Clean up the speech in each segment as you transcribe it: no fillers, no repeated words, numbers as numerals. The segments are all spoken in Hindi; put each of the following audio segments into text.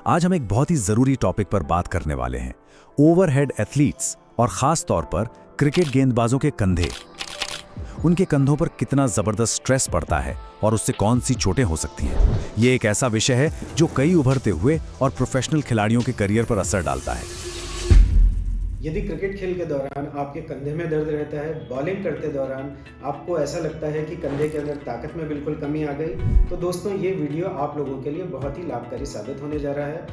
आज हम एक बहुत ही ज़रूरी टॉपिक पर बात करने वाले हैं, ओवरहेड एथलीट्स और ख़ास तौर पर क्रिकेट गेंदबाजों के कंधे। उनके कंधों पर कितना ज़बरदस्त स्ट्रेस पड़ता है और उससे कौन सी चोटें हो सकती हैं। ये एक ऐसा विषय है जो कई उभरते हुए और प्रोफेशनल खिलाड़ियों के करियर पर असर डालता है। यदि क्रिकेट खेल के दौरान आपके कंधे में दर्द रहता है, बॉलिंग करते दौरान आपको ऐसा लगता है कि कंधे के अंदर ताकत में बिल्कुल कमी आ गई, तो दोस्तों ये वीडियो आप लोगों के लिए बहुत ही लाभकारी साबित होने जा रहा है।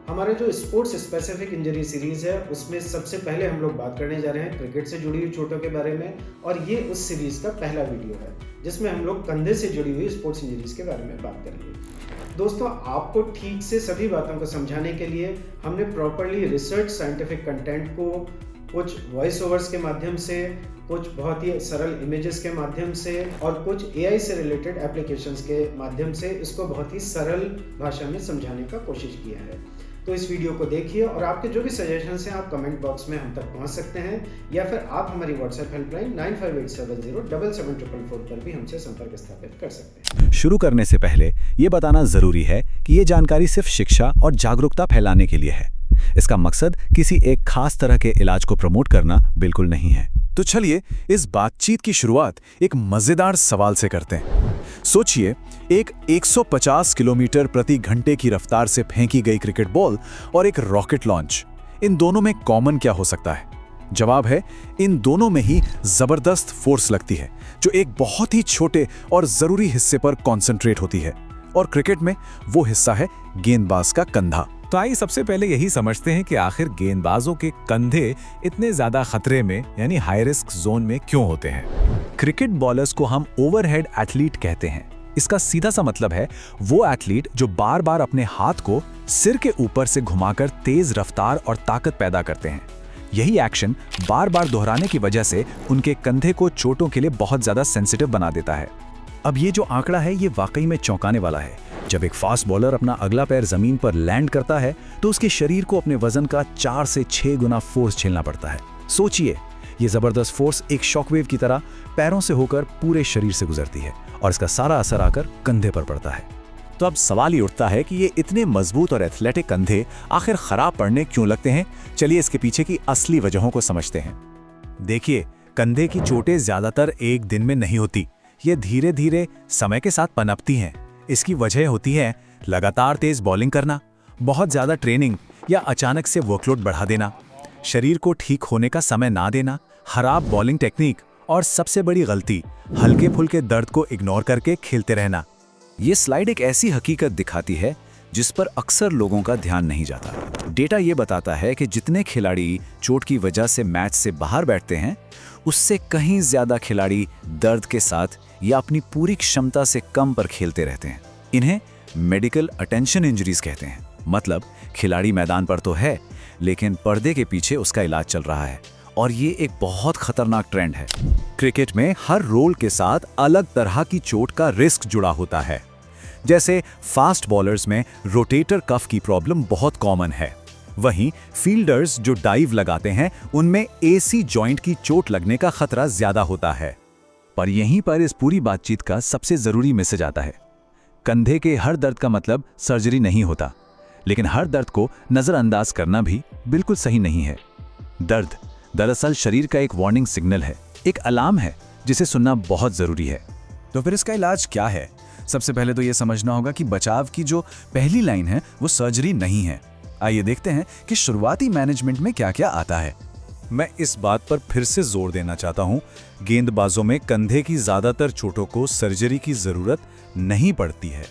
हमारे जो स्पोर्ट्स स्पेसिफिक इंजरी सीरीज़ है उसमें सबसे पहले हम लोग बात करने जा रहे हैं क्रिकेट से जुड़ी हुई चोटों के बारे में, और ये उस सीरीज़ का पहला वीडियो है जिसमें हम लोग कंधे से जुड़ी हुई स्पोर्ट्स इंजरीज के बारे में बात करेंगे। दोस्तों, आपको ठीक से सभी बातों को समझाने के लिए हमने प्रॉपरली रिसर्च साइंटिफिक कंटेंट को कुछ वॉइस ओवर्स के माध्यम से, कुछ बहुत ही सरल इमेजेस के माध्यम से और कुछ एआई से रिलेटेड एप्लीकेशंस के माध्यम से इसको बहुत ही सरल भाषा में समझाने का कोशिश किया है। तो इस वीडियो को देखिए और आपके जो भी सजेशंस हैं आप कमेंट बॉक्स में हम तक पहुंच सकते हैं, या फिर आप हमारी व्हाट्सएप हेल्पलाइन 9587077744 पर भी हमसे संपर्क स्थापित कर सकते हैं। शुरू करने से पहले ये बताना ज़रूरी है कि ये जानकारी सिर्फ शिक्षा और जागरूकता फैलाने के लिए है। इसका मकसद किसी एक खास तरह के इलाज को प्रमोट करना बिल्कुल नहीं है। तो चलिए इस बातचीत की शुरुआत एक मज़ेदार सवाल से करते हैं। सोचिए, एक 150 किलोमीटर प्रति घंटे की रफ्तार से फेंकी गई क्रिकेट बॉल और एक रॉकेट लॉन्च, इन दोनों में कॉमन क्या हो सकता है? जवाब है, इन दोनों में ही जबरदस्त फोर्स लगती है जो एक बहुत ही छोटे और जरूरी हिस्से पर कॉन्सेंट्रेट होती है, और क्रिकेट में वो हिस्सा है गेंदबाज का कंधा। तो आइए सबसे पहले यही समझते हैं कि आखिर गेंदबाजों के कंधे इतने ज्यादा खतरे में यानी हाई रिस्क जोन में क्यों होते हैं। क्रिकेट बॉलर्स को हम ओवरहेड एथलीट कहते हैं। इसका सीधा सा मतलब है वो एथलीट जो बार बार अपने हाथ को सिर के ऊपर से घुमाकर तेज रफ्तार और ताकत पैदा करते हैं। यही एक्शन बार बार दोहराने की वजह से उनके कंधे को चोटों के लिए बहुत ज्यादा सेंसिटिव बना देता है। अब ये जो आंकड़ा है ये वाकई में चौंकाने वाला है। जब एक फास्ट बॉलर अपना अगला पैर जमीन पर लैंड करता है तो उसके शरीर को अपने वजन का 4 से 6 गुना फोर्स झेलना पड़ता है। सोचिए, ये जबरदस्त फोर्स एक शॉकवेव की तरह पैरों से होकर पूरे शरीर से गुजरती है और इसका सारा असर आकर कंधे पर पड़ता है। तो अब सवाल ये उठता है कि ये इतने मजबूत और एथलेटिक कंधे आखिर खराब पड़ने क्यों लगते हैं। चलिए इसके पीछे की असली वजहों को समझते हैं। देखिए, कंधे की चोटें ज्यादातर एक दिन में नहीं होती, ये धीरे धीरे समय के साथ पनपती हैं। इसकी वजह होती है लगातार तेज बॉलिंग करना, बहुत ज़्यादा ट्रेनिंग या अचानक से वर्कलोड बढ़ा देना, शरीर को ठीक होने का समय ना देना, खराब बॉलिंग टेक्निक और सबसे बड़ी गलती हल्के फुल्के दर्द को इग्नोर करके खेलते रहना। ये स्लाइड एक ऐसी हकीकत दिखाती है जिस पर अक्सर लोगों का ध्यान नहीं जाता। डेटा ये बताता है कि जितने खिलाड़ी चोट की वजह से मैच से बाहर बैठते हैं, उससे कहीं ज़्यादा खिलाड़ी दर्द के साथ या अपनी पूरी क्षमता से कम पर खेलते रहते हैं। इन्हें मेडिकल अटेंशन इंजरीज कहते हैं। मतलब खिलाड़ी मैदान पर तो है लेकिन पर्दे के पीछे उसका इलाज चल रहा है, और ये एक बहुत खतरनाक ट्रेंड है। क्रिकेट में हर रोल के साथ अलग तरह की चोट का रिस्क जुड़ा होता है। जैसे फास्ट बॉलर्स में रोटेटर कफ की प्रॉब्लम बहुत कॉमन है। वहीं फील्डर्स जो डाइव लगाते हैं उनमें एसी जॉइंट की चोट लगने का खतरा ज्यादा होता है। पर यहीं पर इस पूरी बातचीत का सबसे जरूरी मैसेज आता है। कंधे के हर दर्द का मतलब सर्जरी नहीं होता, लेकिन हर दर्द को नजरअंदाज करना भी बिल्कुल सही नहीं है। दर्द दरअसल शरीर का एक वार्निंग सिग्नल है, एक अलार्म है जिसे सुनना बहुत जरूरी है। तो फिर इसका इलाज क्या है? सबसे पहले तो ये समझना होगा कि बचाव की जो पहली लाइन है वो सर्जरी नहीं है। आइए देखते हैं कि शुरुआती मैनेजमेंट में क्या क्या आता है। मैं इस बात पर फिर से जोर देना चाहता हूं, गेंदबाजों में कंधे की ज्यादातर चोटों को सर्जरी की जरूरत नहीं पड़ती है।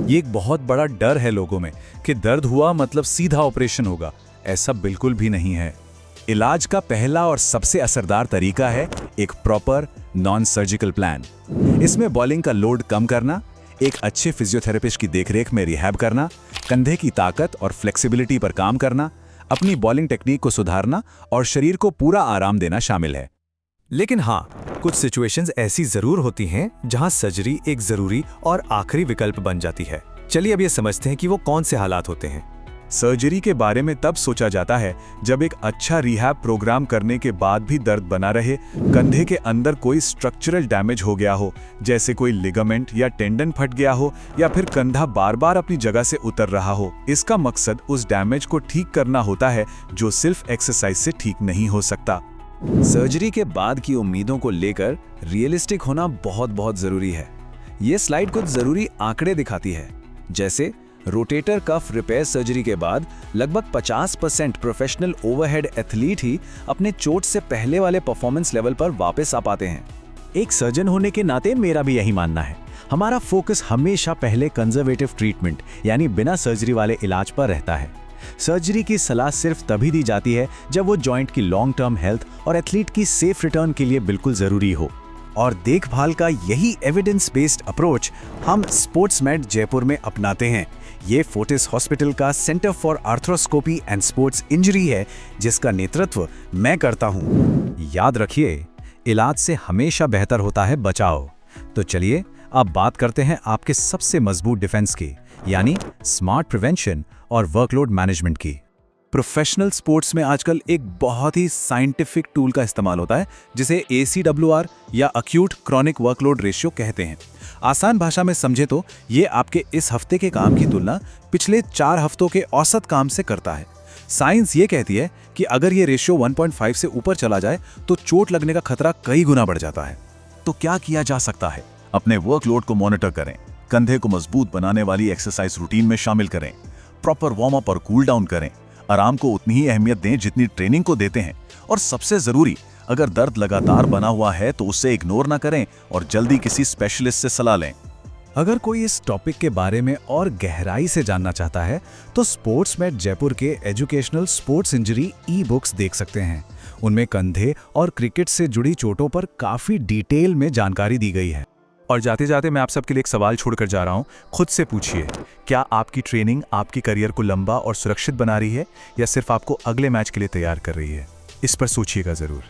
ये एक बहुत बड़ा डर है लोगों में कि दर्द हुआ मतलब सीधा ऑपरेशन होगा। ऐसा बिल्कुल भी नहीं है। इलाज का पहला और सबसे असरदार तरीका है एक प्रॉपर नॉन सर्जिकल प्लान। इसमें बॉलिंग का लोड कम करना, एक अच्छे फिजियोथेरेपिस्ट की देखरेख में रिहैब करना, कंधे की ताकत और फ्लेक्सिबिलिटी पर काम करना, अपनी बॉलिंग टेक्निक को सुधारना और शरीर को पूरा आराम देना शामिल है। लेकिन हाँ, कुछ सिचुएशंस ऐसी जरूर होती हैं जहां सर्जरी एक जरूरी और आखिरी विकल्प बन जाती है। चलिए अब ये समझते हैं कि वो कौन से हालात होते हैं। सर्जरी के बारे में तब सोचा जाता है जब एक अच्छा रिहैब प्रोग्राम करने के बाद भी दर्द बना रहे, कंधे के अंदर कोई स्ट्रक्चरल डैमेज हो गया हो, जैसे कोई लिगामेंट या टेंडन फट गया हो, या फिर कंधा बार बार अपनी जगह से उतर रहा हो। इसका मकसद उस डैमेज को ठीक करना होता है जो सिर्फ एक्सरसाइज से ठीक नहीं हो सकता। सर्जरी के बाद की उम्मीदों को लेकर रियलिस्टिक होना बहुत जरूरी है। ये स्लाइड कुछ जरूरी आंकड़े दिखाती है, जैसे रोटेटर कफ रिपेयर सर्जरी के बाद लगभग 50% प्रोफेशनल ओवरहेड एथलीट ही अपने चोट से पहले वाले परफॉर्मेंस लेवल पर वापस आ पाते हैं। एक सर्जन होने के नाते मेरा भी यही मानना है। हमारा फोकस हमेशा पहले कंजर्वेटिव ट्रीटमेंट यानी बिना सर्जरी वाले इलाज पर रहता है। सर्जरी की सलाह सिर्फ तभी दी जाती है जब वो जॉइंट की लॉन्ग टर्म हेल्थ और एथलीट की सेफ रिटर्न के लिए बिल्कुल जरूरी हो। और देखभाल का यही एविडेंस बेस्ड अप्रोच हम स्पोर्ट्समेड जयपुर में अपनाते हैं। ये फोर्टिस हॉस्पिटल का centre for arthroscopy and sports injury है, जिसका नेतृत्व मैं करता हूँ। याद रखिए, इलाज से हमेशा बेहतर होता है बचाव। तो चलिए अब बात करते हैं आपके सबसे मजबूत डिफेंस की, यानी स्मार्ट प्रिवेंशन और वर्कलोड मैनेजमेंट की। प्रोफेशनल स्पोर्ट्स में आजकल एक बहुत ही साइंटिफिक टूल का इस्तेमाल होता है, जिसे ACWR या अक्यूट क्रॉनिक वर्कलोड रेशियो कहते हैं। आसान भाषा में समझे तो ये आपके इस हफ्ते के काम की तुलना पिछले 4 हफ्तों के औसत काम से करता है। साइंस ये कहती है कि अगर ये रेशियो 1.5 से ऊपर चला जाए तो चोट लगने का खतरा कई गुना बढ़ जाता है। तो क्या किया जा सकता है? अपने वर्कलोड को मॉनिटर करें, कंधे को मजबूत बनाने वाली एक्सरसाइज रूटीन में शामिल करें, प्रॉपर वार्म अप और कूल डाउन करें, आराम को उतनी ही अहमियत दें जितनी ट्रेनिंग को देते हैं, और सबसे जरूरी, अगर दर्द लगातार बना हुआ है तो उसे इग्नोर ना करें और जल्दी किसी स्पेशलिस्ट से सलाह लें। अगर कोई इस टॉपिक के बारे में और गहराई से जानना चाहता है तो स्पोर्ट्समेड जयपुर के एजुकेशनल स्पोर्ट्स इंजरी ई-बुक्स देख सकते हैं। उनमें कंधे और क्रिकेट से जुड़ी चोटों पर काफी डिटेल में जानकारी दी गई है। और जाते जाते मैं आप सबके लिए एक सवाल छोड़कर जा रहा हूं। खुद से पूछिए, क्या आपकी ट्रेनिंग आपकी करियर को लंबा और सुरक्षित बना रही है या सिर्फ आपको अगले मैच के लिए तैयार कर रही है? इस पर सोचिएगा जरूर।